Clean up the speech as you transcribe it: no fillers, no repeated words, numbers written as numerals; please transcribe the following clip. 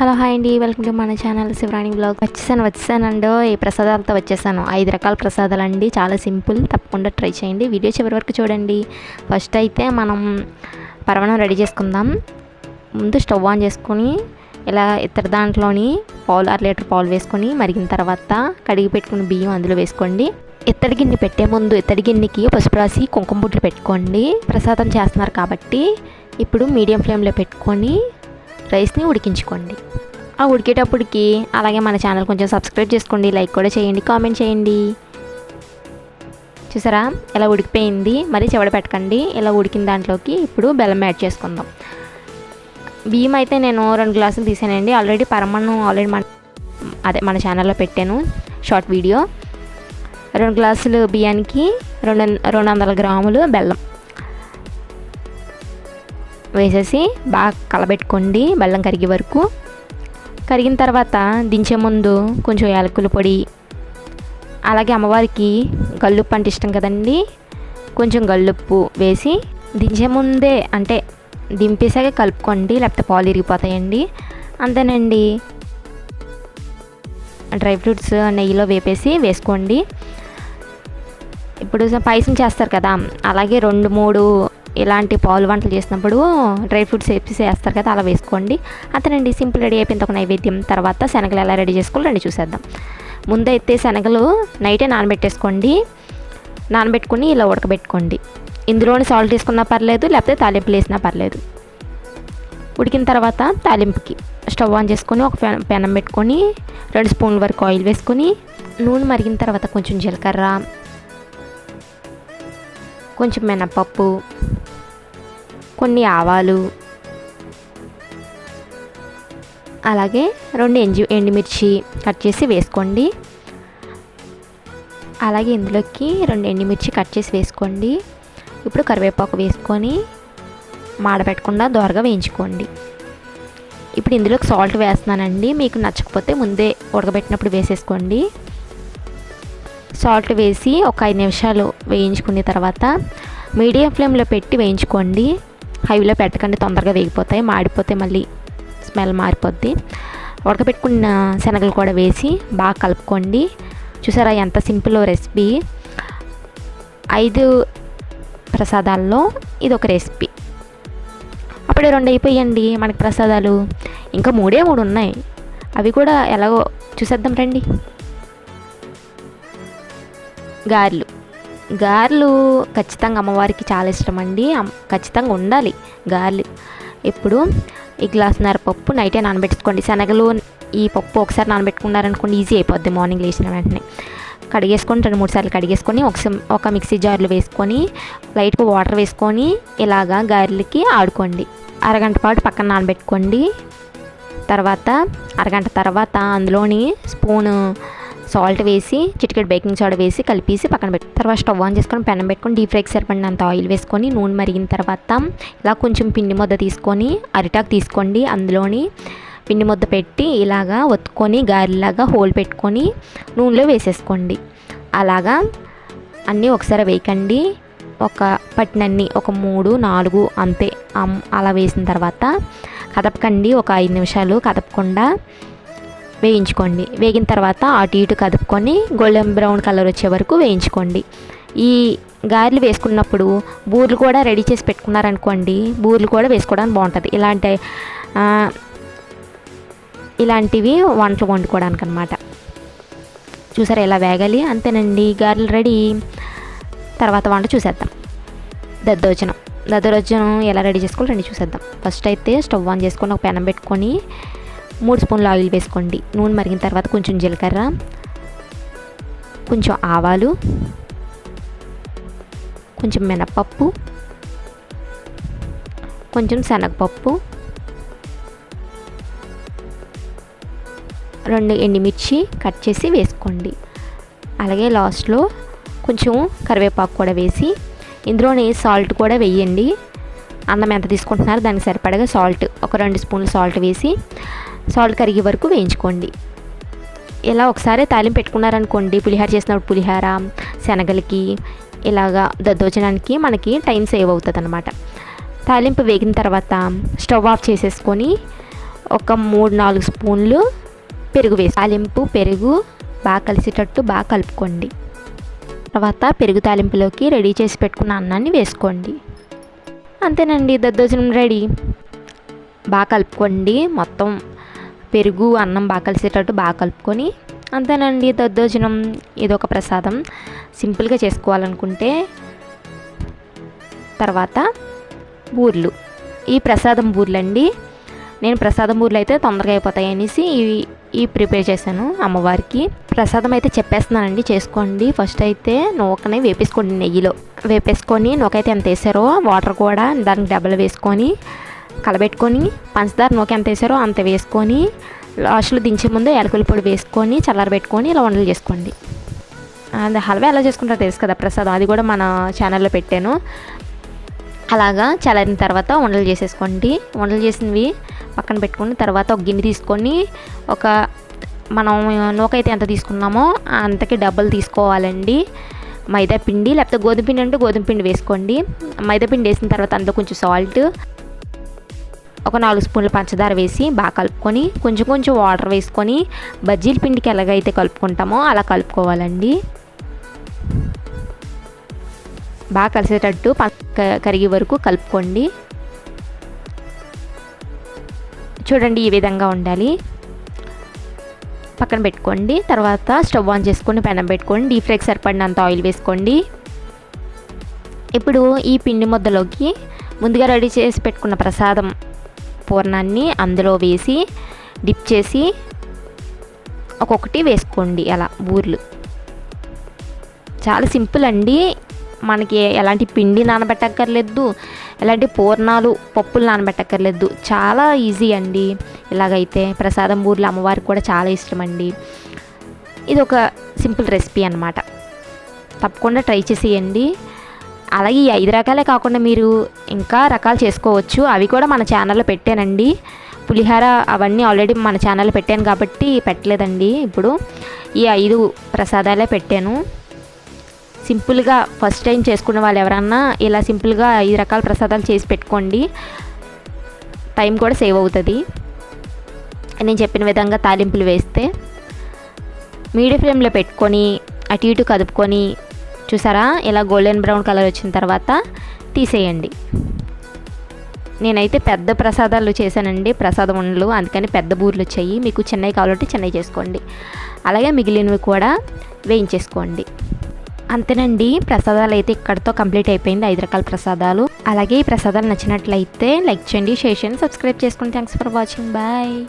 Hello hi అండి, welcome to మన channel Shivarani blog. వచ్చేసానండో ఈ ప్రసాదాలతో వచ్చేసాను. 5 రకాల ప్రసాదాలు అండి, చాలా సింపుల్. తప్పకుండా ట్రై చేయండి, వీడియో చివరి వరకు చూడండి. ఫస్ట్ అయితే మనం పరమాన్నం రెడీ చేసుకుందాం. ముందు స్టవ్ ఆన్ చేసుకొని ఇలా ఇతర దాంట్లోని అర లీటర్ పాలు వేసుకొని మరిగిన తర్వాత కడిగి పెట్టుకుని బియ్యం అందులో వేసుకోండి. ఇత్తడి గిన్నె పెట్టే ముందు ఇత్తడి గిన్నెకి పసుపు రాసి కుంకుమ బుట్లు పెట్టుకోండి. ప్రసాదం చేస్తున్నారు కాబట్టి ఇప్పుడు మీడియం ఫ్లేమ్లో పెట్టుకొని రైస్ని ఉడికించుకోండి. ఆ ఉడికేటప్పటికి అలాగే మన ఛానల్ కొంచెం సబ్స్క్రైబ్ చేసుకోండి, లైక్ కూడా చేయండి, కామెంట్ చేయండి. చూసారా ఇలా ఉడికిపోయింది, మరి చెవడ పెట్టకండి. ఇలా ఉడికిన దాంట్లోకి ఇప్పుడు బెల్లం యాడ్ చేసుకుందాం. బియ్యం అయితే నేను 2 గ్లాసులు తీసానండి. ఆల్రెడీ పరమాన్నం మన ఛానల్లో పెట్టాను షార్ట్ వీడియో. 2 గ్లాసులు బియ్యానికి 200 గ్రాములు బెల్లం వేసేసి బాగా కలబెట్టుకోండి బెల్లం కరిగే వరకు. కరిగిన తర్వాత దించే ముందు కొంచెం యాలకుల పొడి, అలాగే అమ్మవారికి గల్లుప్పు అంటే ఇష్టం కదండి, కొంచెం గల్లుప్పు వేసి దించే ముందే అంటే దింపేసాక కలుపుకోండి, లేకపోతే పాలు ఇరిగిపోతాయండి. అంతేనండి. డ్రై ఫ్రూట్స్ నెయ్యిలో వేసుకోండి. ఇప్పుడు పాయసం చేస్తారు కదా, అలాగే 2-3 ఇలాంటి పాలు వంటలు చేసినప్పుడు డ్రై ఫ్రూట్స్ వేస్తారు కదా, అలా వేసుకోండి. అంతేనండి, సింపుల్. రెడీ అయిపోయింది ఒక నైవేద్యం. తర్వాత శనగలు ఎలా రెడీ చేసుకోవాలి రండి చూసేద్దాం. ముందైతే శనగలు నైటే నానబెట్టుకుని ఇలా ఉడకబెట్టుకోండి. ఇందులోని సాల్ట్ వేసుకున్నా పర్లేదు, లేకపోతే తాలింపులు వేసినా పర్లేదు. ఉడికిన తర్వాత తాలింపుకి స్టవ్ ఆన్ చేసుకొని ఒక పెనం పెట్టుకొని 2 స్పూన్ల వరకు ఆయిల్ వేసుకొని నూనె మరిగిన తర్వాత కొంచెం జీలకర్ర, కొంచెం మినపప్పు, కొన్ని ఆవాలు, అలాగే 2 ఎండుమిర్చి కట్ చేసి వేసుకోండి. అలాగే ఇందులోకి 2 ఎండుమిర్చి కట్ చేసి వేసుకోండి. ఇప్పుడు కరివేపాకు వేసుకొని మాడపెట్టకుండా దోరగా వేయించుకోండి. ఇప్పుడు ఇందులోకి సాల్ట్ వేస్తున్నానండి, మీకు నచ్చకపోతే ముందే ఉడకబెట్టినప్పుడు వేసేసుకోండి. సాల్ట్ వేసి ఒక 5 నిమిషాలు వేయించుకున్న తర్వాత మీడియం ఫ్లేమ్లో పెట్టి వేయించుకోండి. హైలో పెట్టకండి, తొందరగా వేగిపోతాయి, మాడిపోతే మళ్ళీ స్మెల్ మారిపోద్ది. ఉడకబెట్టుకున్న శనగలు కూడా వేసి బాగా కలుపుకోండి. చూసారా ఎంత సింపుల్ రెసిపీ. 5 ప్రసాదాల్లో ఇది ఒక రెసిపీ. అప్పుడే 2 అయిపోయాయండి మనకి ప్రసాదాలు. ఇంకా 3 ఉన్నాయి, అవి కూడా ఎలాగో చూసేద్దాం రండి. గారెలు ఖచ్చితంగా అమ్మవారికి చాలా ఇష్టం అండి, ఖచ్చితంగా ఉండాలి గారెలు. ఇప్పుడు ఈ గ్లాసున్నర పప్పు నైటే నానబెట్టుకోండి. శనగలు ఈ పప్పు ఒకసారి నానబెట్టుకున్నారనుకోండి ఈజీ అయిపోద్ది. మార్నింగ్ లేచిన వెంటనే కడిగేసుకొని 2-3 సార్లు కడిగేసుకొని ఒక మిక్సీ జార్లో వేసుకొని లైట్గా వాటర్ వేసుకొని ఇలాగా గారెలకి ఆడుకోండి. అరగంట పాటు పక్కన నానబెట్టుకోండి. అరగంట తర్వాత అందులోని స్పూను సాల్ట్ వేసి చిటికెడు బేకింగ్ సోడా వేసి కలిపేసి పక్కన పెట్టి తర్వాత స్టవ్ ఆన్ చేసుకొని పెనం పెట్టుకొని డీప్ ఫ్రైకి సరిపడినంత ఆయిల్ వేసుకొని నూనె మరిగిన తర్వాత ఇలా కొంచెం పిండి ముద్ద తీసుకొని అరిటాకు తీసుకోండి. అందులోని పిండి ముద్ద పెట్టి ఇలాగా ఒత్తుకొని గారెలాగా హోల్ పెట్టుకొని నూనెలో వేసేసుకోండి. అలాగా అన్నీ ఒకసారి వేయకండి, పట్టినన్ని ఒక 3-4 అంతే అలా వేసిన తర్వాత కదపకండి. ఒక 5 నిమిషాలు కదపకుండా వేయించుకోండి. వేగిన తర్వాత అటు ఇటు కదుపుకొని గోల్డెన్ బ్రౌన్ కలర్ వచ్చే వరకు వేయించుకోండి. ఈ గారెలు వేసుకున్నప్పుడు బూర్లు కూడా రెడీ చేసి పెట్టుకున్నారనుకోండి, బూర్లు కూడా వేసుకోవడానికి బాగుంటుంది. ఇలాంటివి వంటలు వండుకోవడానికి అనమాట. చూసారా ఎలా వేగాలి. అంతేనండి, గారెలు రెడీ. తర్వాత వంట చూసేద్దాం. దద్దోజనం ఎలా రెడీ చేసుకోవాలి రండి చూసేద్దాం. ఫస్ట్ అయితే స్టవ్ ఆన్ చేసుకొని ఒక పెనం పెట్టుకొని 3 స్పూన్ల ఆయిల్ వేసుకోండి. నూనె మరిగిన తర్వాత కొంచెం జీలకర్ర, కొంచెం ఆవాలు, కొంచెం మినపప్పు, కొంచెం శనగపప్పు, 2 ఎండుమిర్చి కట్ చేసి వేసుకోండి. అలాగే లాస్ట్లో కొంచెం కరివేపాకు కూడా వేసి ఇందులోనే సాల్ట్ కూడా వేయండి. అన్నం ఎంత తీసుకుంటున్నారో దానికి సరిపడగా సాల్ట్ ఒక 2 స్పూన్లు సాల్ట్ వేసి సాల్ట్ కరిగే వరకు వేయించుకోండి. ఇలా ఒకసారి తాలింపు పెట్టుకున్నారనుకోండి, పులిహోర చేసినప్పుడు పులిహోర, శనగలకి ఇలాగా దద్దోజనానికి మనకి టైం సేవ్ అవుతుంది అన్నమాట. తాలింపు వేగిన తర్వాత స్టవ్ ఆఫ్ చేసేసుకొని ఒక 3-4 స్పూన్లు పెరుగు వేసి తాలింపు పెరుగు బాగా కలిసేటట్టు బాగా కలుపుకోండి. తర్వాత పెరుగు తాలింపులోకి రెడీ చేసి పెట్టుకున్న అన్నాన్ని వేసుకోండి. అంతేనండి, దద్దోజనం రెడీ. బాగా కలుపుకోండి, మొత్తం పెరుగు అన్నం బాగా కలిసేటట్టు బాగా కలుపుకొని. అంతేనండి, దద్దోజనం. ఇదొక ప్రసాదం, సింపుల్గా చేసుకోవాలనుకుంటే. తర్వాత బూర్లు. ఈ ప్రసాదం బూర్లు అండి. నేను ప్రసాదం బూర్లు అయితే తొందరగా అయిపోతాయి అనేసి ఇవి ప్రిపేర్ చేశాను అమ్మవారికి. ప్రసాదం అయితే చెప్పేస్తున్నానండి, చేసుకోండి. ఫస్ట్ అయితే నూకని వేపేసుకోండి, నెయ్యిలో వేపేసుకొని నూకైతే ఎంత వేసారో వాటర్ కూడా దానికి డబ్బలు వేసుకొని కలబెట్టుకొని, పంచదార నూక ఎంత వేసారో అంత వేసుకొని, లాస్ట్లో దించే ముందు యాలకుల పొడి వేసుకొని చల్లారబెట్టుకొని ఇలా వంటలు చేసుకోండి. అది హల్వా ఎలా చేసుకుంటారో తెలుసు కదా, ప్రసాదం. అది కూడా మన ఛానల్లో పెట్టాను. అలాగా చల్లారిన తర్వాత వంటలు చేసేసుకోండి. వంటలు చేసినవి పక్కన పెట్టుకుని తర్వాత ఒక గిన్నె తీసుకొని మనం నూకైతే ఎంత తీసుకున్నామో అంతకి డబ్బలు తీసుకోవాలండి. మైదా పిండి లేకపోతే గోధుమ పిండి అంటే గోధుమ పిండి వేసుకోండి. మైదా పిండి వేసిన తర్వాత అందులో కొంచెం సాల్ట్, ఒక 4 స్పూన్ల పంచదార వేసి బాగా కలుపుకొని కొంచెం కొంచెం వాటర్ వేసుకొని బజ్జీల పిండికి ఎలాగైతే కలుపుకుంటామో అలా కలుపుకోవాలండి. బాగా కలిసేటట్టు కరిగే వరకు కలుపుకోండి. చూడండి, ఈ విధంగా ఉండాలి. పక్కన పెట్టుకోండి. తర్వాత స్టవ్ ఆన్ చేసుకొని పెనం పెట్టుకొని డీప్ ఫ్రైకి సరిపడినంత ఆయిల్ వేసుకోండి. ఇప్పుడు ఈ పిండి ముద్దలోకి ముందుగా రెడీ చేసి పెట్టుకున్న ప్రసాదం పూర్ణాన్ని అందులో వేసి డిప్ చేసి ఒక్కొక్కటి వేసుకోండి. అలా బూర్లు చాలా సింపుల్ అండి. మనకి ఎలాంటి పిండి నానబెట్టక్కర్లేదు, ఎలాంటి పూర్ణాలు పప్పులు నానబెట్టక్కర్లేదు. చాలా ఈజీ అండి. ఇలాగైతే ప్రసాదం బూర్లు అమ్మవారికి కూడా చాలా ఇష్టం అండి. ఇది ఒక సింపుల్ రెసిపీ అన్నమాట. తప్పకుండా ట్రై చేసేయండి. అలాగే ఈ 5 రకాలే కాకుండా మీరు ఇంకా రకాలు చేసుకోవచ్చు. అవి కూడా మన ఛానల్లో పెట్టానండి. పులిహార అవన్నీ ఆల్రెడీ మన ఛానల్లో పెట్టాను కాబట్టి పెట్టలేదండి. ఇప్పుడు ఈ 5 ప్రసాదాలే పెట్టాను. సింపుల్గా ఫస్ట్ టైం చేసుకున్న వాళ్ళు ఎవరన్నా ఇలా సింపుల్గా 5 రకాల ప్రసాదాలు చేసి పెట్టుకోండి. టైం కూడా సేవ్ అవుతుంది. నేను చెప్పిన విధంగా తాలింపులు వేస్తే మీడియం ఫ్లేమ్లో పెట్టుకొని అటు ఇటు కదుపుకొని, చూసారా ఇలా గోల్డెన్ బ్రౌన్ కలర్ వచ్చిన తర్వాత తీసేయండి. నేనైతే పెద్ద ప్రసాదాలు చేశానండి, ప్రసాదం ఉండలు, అందుకని పెద్ద బూర్లు వచ్చాయి. మీకు చిన్నవి కావాలంటే చిన్నవి చేసుకోండి. అలాగే మిగిలినవి కూడా వేయించేసుకోండి. అంతేనండి, ప్రసాదాలు అయితే ఇక్కడితో కంప్లీట్ అయిపోయింది. 5 రకాల ప్రసాదాలు. అలాగే ఈ ప్రసాదాలు నచ్చినట్లయితే లైక్ చేయండి, షేర్ చేయండి, సబ్స్క్రైబ్ చేసుకోండి. Thanks for watching. బాయ్.